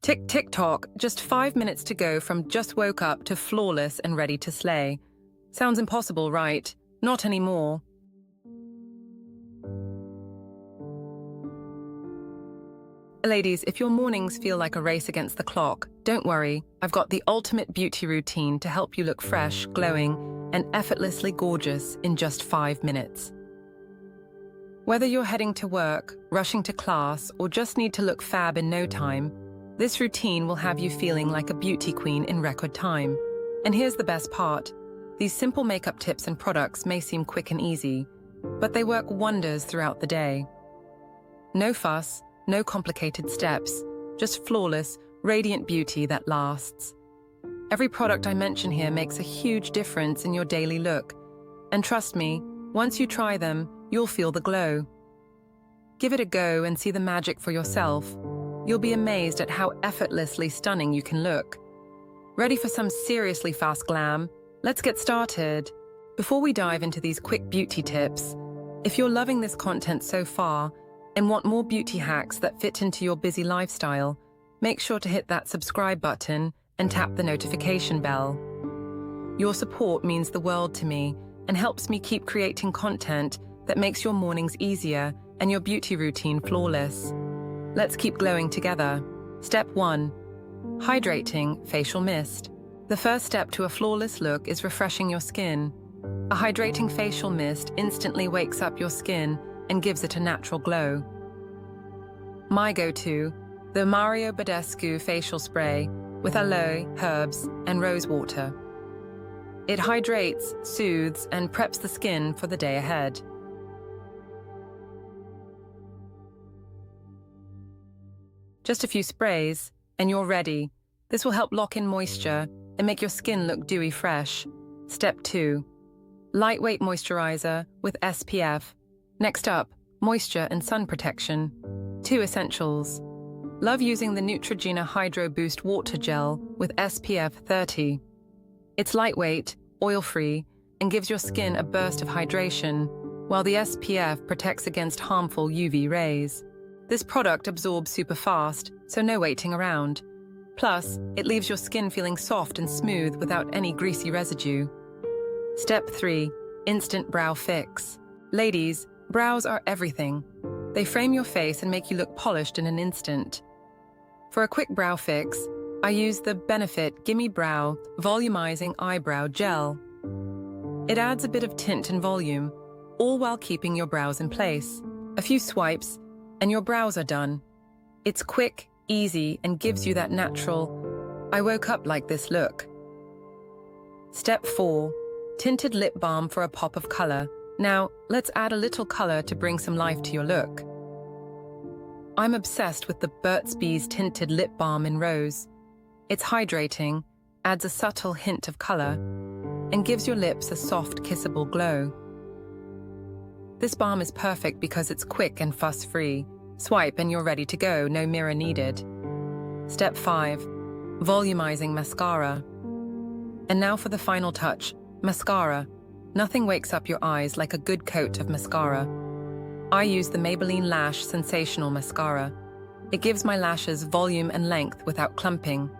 Tick, tick, tock, just 5 minutes to go from just woke up to flawless and ready to slay. Sounds impossible, right? Not anymore. Ladies, if your mornings feel like a race against the clock, don't worry, I've got the ultimate beauty routine to help you look fresh, glowing, and effortlessly gorgeous in just 5 minutes. Whether you're heading to work, rushing to class, or just need to look fab in no time, this routine will have you feeling like a beauty queen in record time. And here's the best part. These simple makeup tips and products may seem quick and easy, but they work wonders throughout the day. No fuss, no complicated steps, just flawless, radiant beauty that lasts. Every product I mention here makes a huge difference in your daily look. And trust me, once you try them, you'll feel the glow. Give it a go and see the magic for yourself. You'll be amazed at how effortlessly stunning you can look. Ready for some seriously fast glam? Let's get started. Before we dive into these quick beauty tips, if you're loving this content so far and want more beauty hacks that fit into your busy lifestyle, make sure to hit that subscribe button and tap the notification bell. Your support means the world to me and helps me keep creating content that makes your mornings easier and your beauty routine flawless. Let's keep glowing together. Step 1. Hydrating facial mist. The first step to a flawless look is refreshing your skin. A hydrating facial mist instantly wakes up your skin and gives it a natural glow. My go-to, the Mario Badescu facial spray with aloe, herbs, and rose water. It hydrates, soothes, and preps the skin for the day ahead. Just a few sprays, and you're ready. This will help lock in moisture and make your skin look dewy fresh. Step 2. Lightweight moisturizer with SPF. Next up, moisture and sun protection. 2 essentials. Love using the Neutrogena Hydro Boost Water Gel with SPF 30. It's lightweight, oil-free, and gives your skin a burst of hydration, while the SPF protects against harmful UV rays. This product absorbs super fast, so no waiting around. Plus, it leaves your skin feeling soft and smooth without any greasy residue. Step 3. Instant brow fix. Ladies, brows are everything. They frame your face and make you look polished in an instant. For a quick brow fix, I use the Benefit Gimme Brow Volumizing Eyebrow Gel. It adds a bit of tint and volume, all while keeping your brows in place. A few swipes, and your brows are done. It's quick, easy, and gives you that natural, I woke up like this look. Step 4. Tinted Lip Balm for a pop of color. Now, let's add a little color to bring some life to your look. I'm obsessed with the Burt's Bees Tinted Lip Balm in Rose. It's hydrating, adds a subtle hint of color, and gives your lips a soft, kissable glow. This balm is perfect because it's quick and fuss-free. Swipe and you're ready to go, no mirror needed. Step 5. Volumizing mascara. And now for the final touch, mascara. Nothing wakes up your eyes like a good coat of mascara. I use the Maybelline Lash Sensational Mascara. It gives my lashes volume and length without clumping.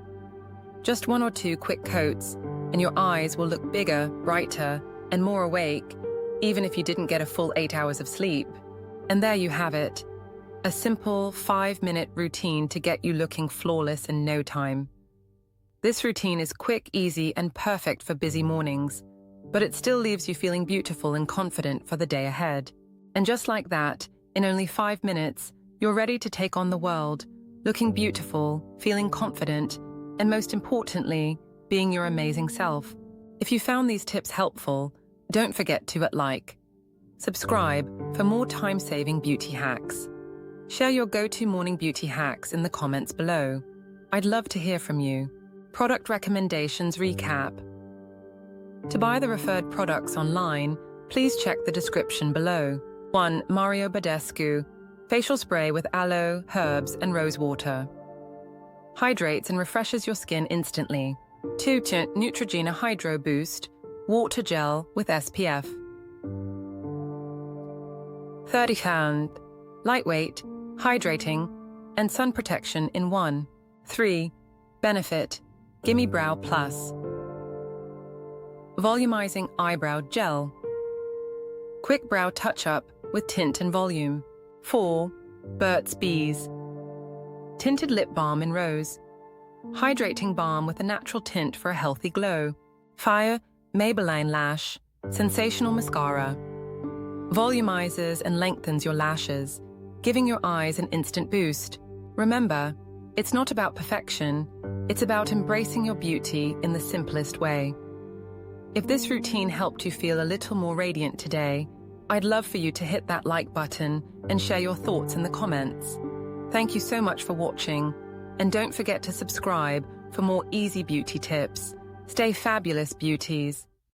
Just 1 or 2 quick coats, and your eyes will look bigger, brighter, and more awake, even if you didn't get a full 8 hours of sleep. And there you have it. A simple 5-minute routine to get you looking flawless in no time. This routine is quick, easy, and perfect for busy mornings, but it still leaves you feeling beautiful and confident for the day ahead. And just like that, in only 5 minutes, you're ready to take on the world, looking beautiful, feeling confident, and most importantly, being your amazing self. If you found these tips helpful, don't forget to like, subscribe for more time-saving beauty hacks. Share your go-to morning beauty hacks in the comments below. I'd love to hear from you. Product recommendations recap. To buy the referred products online, please check the description below. 1. Mario Badescu facial spray with aloe, herbs, and rose water. Hydrates and refreshes your skin instantly. 2. Neutrogena Hydro Boost Water Gel with SPF. 30 pound, lightweight, hydrating, and sun protection in one. 3. Benefit, Gimme Brow Plus. Volumizing Eyebrow Gel. Quick brow touch-up with tint and volume. 4. Burt's Bees. Tinted Lip Balm in Rose. Hydrating balm with a natural tint for a healthy glow. 5. Maybelline Lash. Sensational Mascara. Volumizes and lengthens your lashes, giving your eyes an instant boost. Remember, it's not about perfection, it's about embracing your beauty in the simplest way. If this routine helped you feel a little more radiant today, I'd love for you to hit that like button and share your thoughts in the comments. Thank you so much for watching, and don't forget to subscribe for more easy beauty tips. Stay fabulous, beauties.